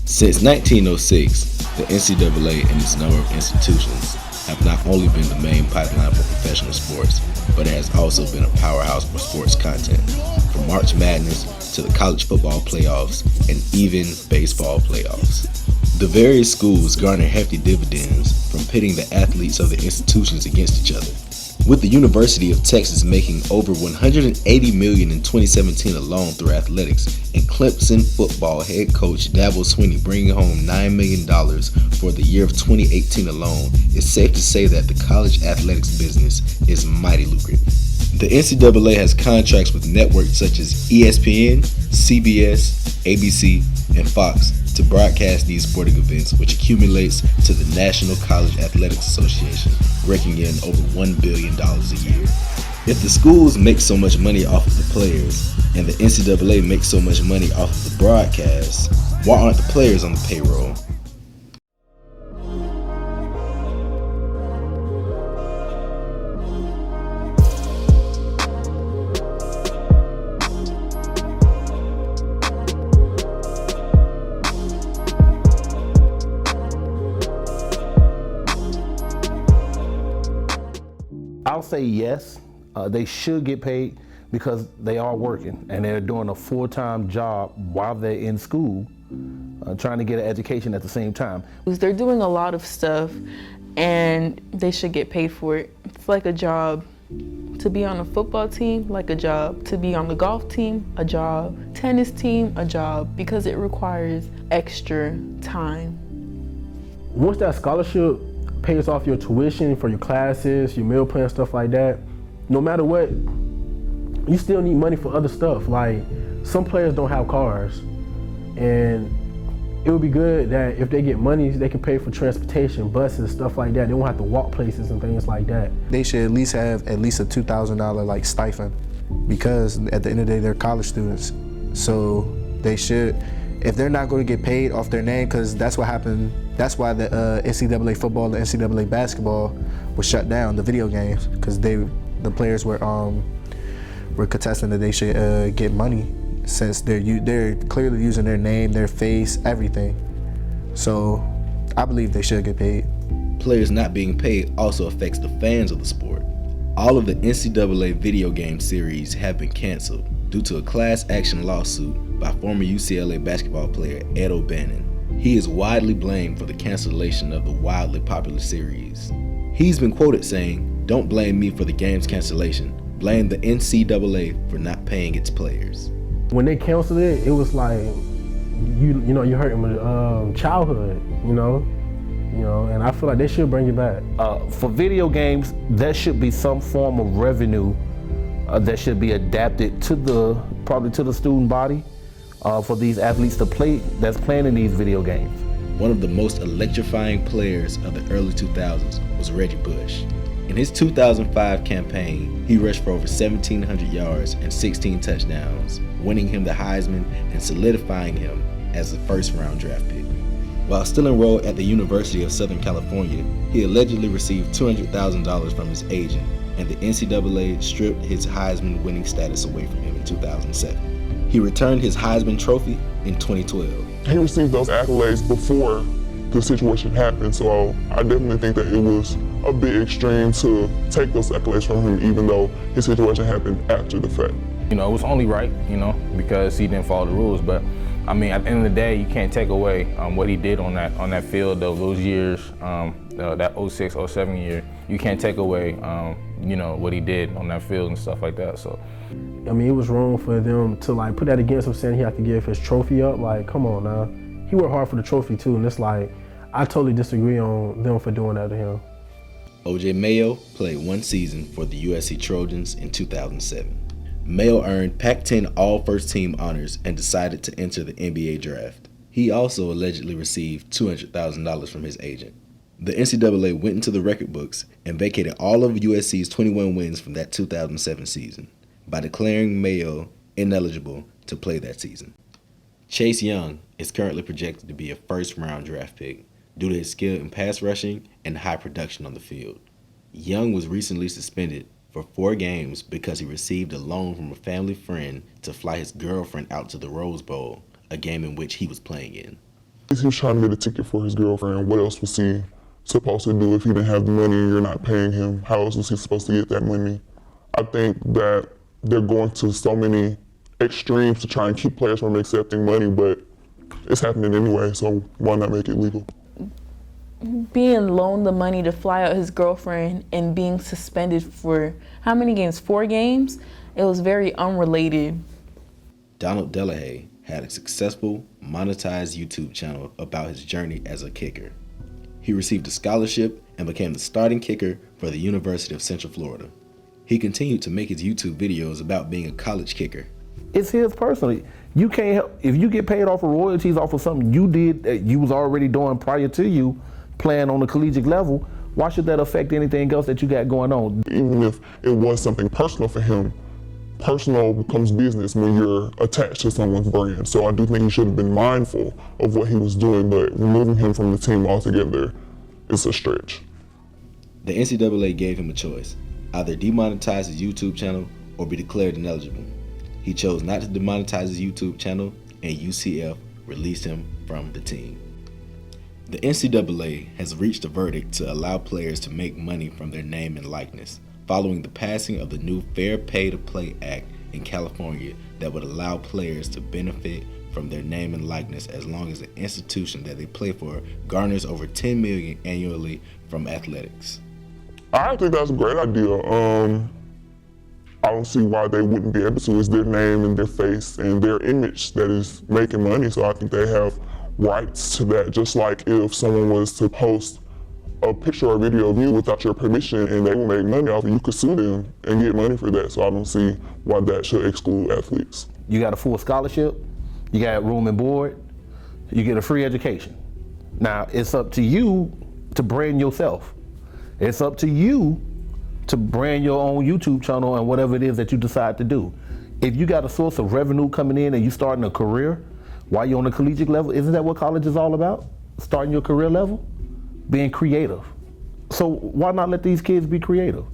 Since 1906, the NCAA and its number of institutions have not only been the main pipeline for professional sports, but it has also been a powerhouse for sports content, from March Madness to the college football playoffs and even baseball playoffs. The various schools garner hefty dividends from pitting the athletes of the institutions against each other, with the University of Texas making over $180 million in 2017 alone through athletics, and Clemson football head coach Dabo Swinney bringing home $9 million for the year of 2018 alone. It's safe to say that the college athletics business is mighty lucrative. The NCAA has contracts with networks such as ESPN, CBS, ABC, and Fox to broadcast these sporting events, which accumulates to the National College Athletics Association, raking in over $1 billion a year. If the schools make so much money off of the players, and the NCAA makes so much money off of the broadcasts, why aren't the players on the payroll? I'll say yes, they should get paid because they are working and they're doing a full-time job while they're in school, trying to get an education at the same time. They're doing a lot of stuff and they should get paid for it. It's like a job. To be on a football team, like a job. To be on the golf team, a job. Tennis team, a job, because it requires extra time. Once that scholarship pays off your tuition for your classes, your meal plan, stuff like that, no matter what, you still need money for other stuff. Like, some players don't have cars, and it would be good that if they get money, they can pay for transportation, buses, stuff like that. They won't have to walk places and things like that. They should at least have at least a $2,000 like stipend, because at the end of the day, they're college students. So they should, if they're not going to get paid off their name, because that's what happened. That's why the NCAA football and NCAA basketball was shut down, the video games, because the players were contesting that they should get money, since they're clearly using their name, their face, everything. So I believe they should get paid. Players not being paid also affects the fans of the sport. All of the NCAA video game series have been canceled due to a class action lawsuit by former UCLA basketball player Ed O'Bannon. He is widely blamed for the cancellation of the wildly popular series. He's been quoted saying, "Don't blame me for the game's cancellation. Blame the NCAA for not paying its players." When they canceled it, it was like, you're hurting my childhood, and I feel like they should bring it back. For video games, there should be some form of revenue that should be adapted to probably to the student body for these athletes to play, that's playing in these video games. One of the most electrifying players of the early 2000s was Reggie Bush. In his 2005 campaign, he rushed for over 1,700 yards and 16 touchdowns, winning him the Heisman and solidifying him as a first-round draft pick. While still enrolled at the University of Southern California, he allegedly received $200,000 from his agent, and the NCAA stripped his Heisman winning status away from him in 2007. He returned his Heisman Trophy in 2012. He received those accolades before the situation happened, so I definitely think that it was a bit extreme to take those accolades from him, even though his situation happened after the fact. It was only right, because he didn't follow the rules. But I mean, at the end of the day, you can't take away what he did on that field those years, that 06, 07 year. You can't take away, what he did on that field and stuff like that. So, I mean, it was wrong for them to put that against him, saying he had to give his trophy up. Like, come on now. He worked hard for the trophy too, and it's like, I totally disagree on them for doing that to him. O.J. Mayo played one season for the USC Trojans in 2007. Mayo earned Pac-10 All-First-Team honors and decided to enter the NBA draft. He also allegedly received $200,000 from his agent. The NCAA went into the record books and vacated all of USC's 21 wins from that 2007 season by declaring Mayo ineligible to play that season. Chase Young is currently projected to be a first-round draft pick due to his skill in pass rushing and high production on the field. Young was recently suspended for 4 games because he received a loan from a family friend to fly his girlfriend out to the Rose Bowl, a game in which he was playing in. He was trying to get a ticket for his girlfriend. What else was he supposed to do if he didn't have the money and you're not paying him? How else was he supposed to get that money? I think that they're going to so many extremes to try and keep players from accepting money, but it's happening anyway, so why not make it legal? Being loaned the money to fly out his girlfriend and being suspended for how many games? 4 games? It was very unrelated. Donald Delahaye had a successful, monetized YouTube channel about his journey as a kicker. He received a scholarship and became the starting kicker for the University of Central Florida. He continued to make his YouTube videos about being a college kicker. It's his personally. You can't help, if you get paid off of royalties off of something you did that you was already doing prior to you playing on the collegiate level, why should that affect anything else that you got going on? Even if it was something personal for him, personal becomes business when you're attached to someone's brand. So I do think he should have been mindful of what he was doing, but removing him from the team altogether is a stretch. The NCAA gave him a choice, either demonetize his YouTube channel or be declared ineligible. He chose not to demonetize his YouTube channel, and UCF released him from the team. The NCAA has reached a verdict to allow players to make money from their name and likeness, following the passing of the new Fair Pay to Play Act in California that would allow players to benefit from their name and likeness as long as the institution that they play for garners over $10 million annually from athletics. I think that's a great idea. I don't see why they wouldn't be able to. It's their name and their face and their image that is making money, so I think they have rights to that. Just like if someone was to post a picture or video of you without your permission and they will make money off it, you could sue them and get money for that. So I don't see why that should exclude athletes. You got a full scholarship, you got room and board, you get a free education. Now, it's up to you to brand yourself. It's up to you to brand your own YouTube channel and whatever it is that you decide to do. If you got a source of revenue coming in and you starting a career while you're on the collegiate level, isn't that what college is all about? Starting your career level? Being creative. So why not let these kids be creative?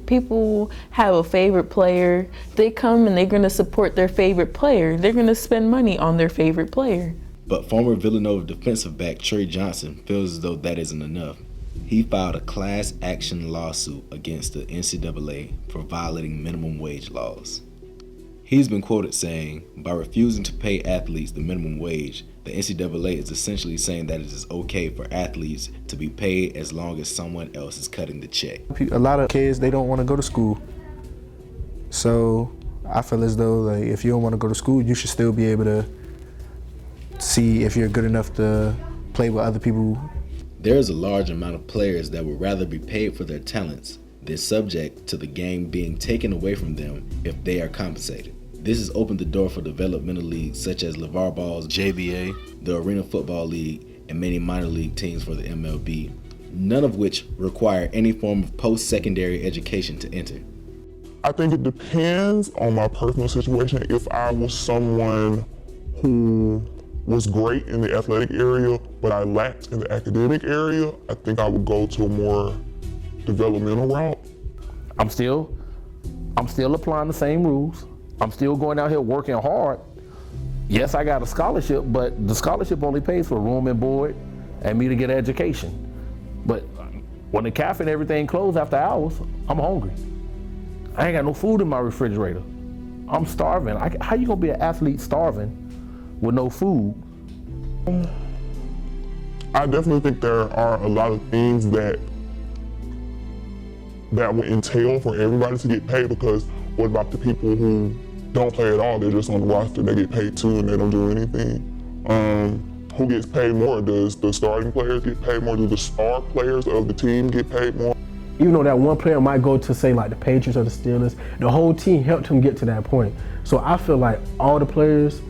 People have a favorite player. They come and they're going to support their favorite player. They're going to spend money on their favorite player. But former Villanova defensive back Trey Johnson feels as though that isn't enough. He filed a class action lawsuit against the NCAA for violating minimum wage laws. He's been quoted saying, by refusing to pay athletes the minimum wage, the NCAA is essentially saying that it is okay for athletes to be paid as long as someone else is cutting the check. A lot of kids, they don't want to go to school. So I feel as though like, if you don't want to go to school, you should still be able to see if you're good enough to play with other people. There is a large amount of players that would rather be paid for their talents than subject to the game being taken away from them if they are compensated. This has opened the door for developmental leagues such as LeVar Ball's JVA, the Arena Football League, and many minor league teams for the MLB, none of which require any form of post-secondary education to enter. I think it depends on my personal situation. If I was someone who was great in the athletic area, but I lacked in the academic area, I think I would go to a more developmental route. I'm still applying the same rules. I'm still going out here working hard. Yes, I got a scholarship, but the scholarship only pays for room and board and me to get an education. But when the cafe and everything closed after hours, I'm hungry. I ain't got no food in my refrigerator. I'm starving. How you gonna be an athlete starving with no food? I definitely think there are a lot of things that would entail for everybody to get paid, because what about the people who don't play at all? They're just on the roster, they get paid too and they don't do anything. Who gets paid more? Does the starting players get paid more? Do the star players of the team get paid more? Even though that one player might go to say like the Patriots or the Steelers, the whole team helped him get to that point. So I feel like all the players,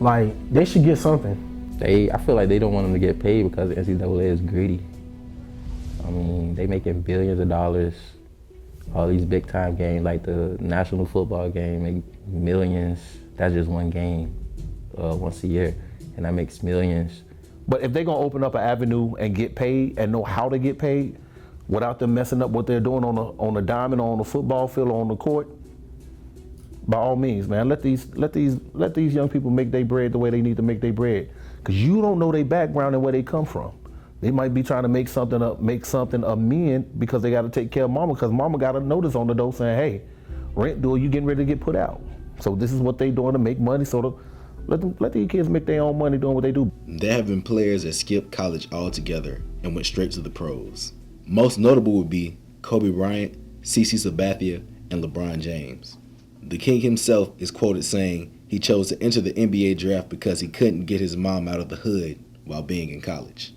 like they should get something. I feel like they don't want them to get paid because the NCAA is greedy. I mean, they making billions of dollars. All these big time games, like the national football game, make millions. That's just one game, once a year, and that makes millions. But if they're gonna open up an avenue and get paid and know how to get paid without them messing up what they're doing on the diamond or on the football field or on the court, by all means, man, let these young people make their bread the way they need to make their bread. because you don't know their background and where they come from. They might be trying to make something a men because they got to take care of mama, because mama got a notice on the door saying, hey, rent due, you getting ready to get put out. So this is what they doing to make money. So let these kids make their own money doing what they do. There have been players that skipped college altogether and went straight to the pros. Most notable would be Kobe Bryant, CeCe Sabathia, and LeBron James. The King himself is quoted saying he chose to enter the NBA draft because he couldn't get his mom out of the hood while being in college.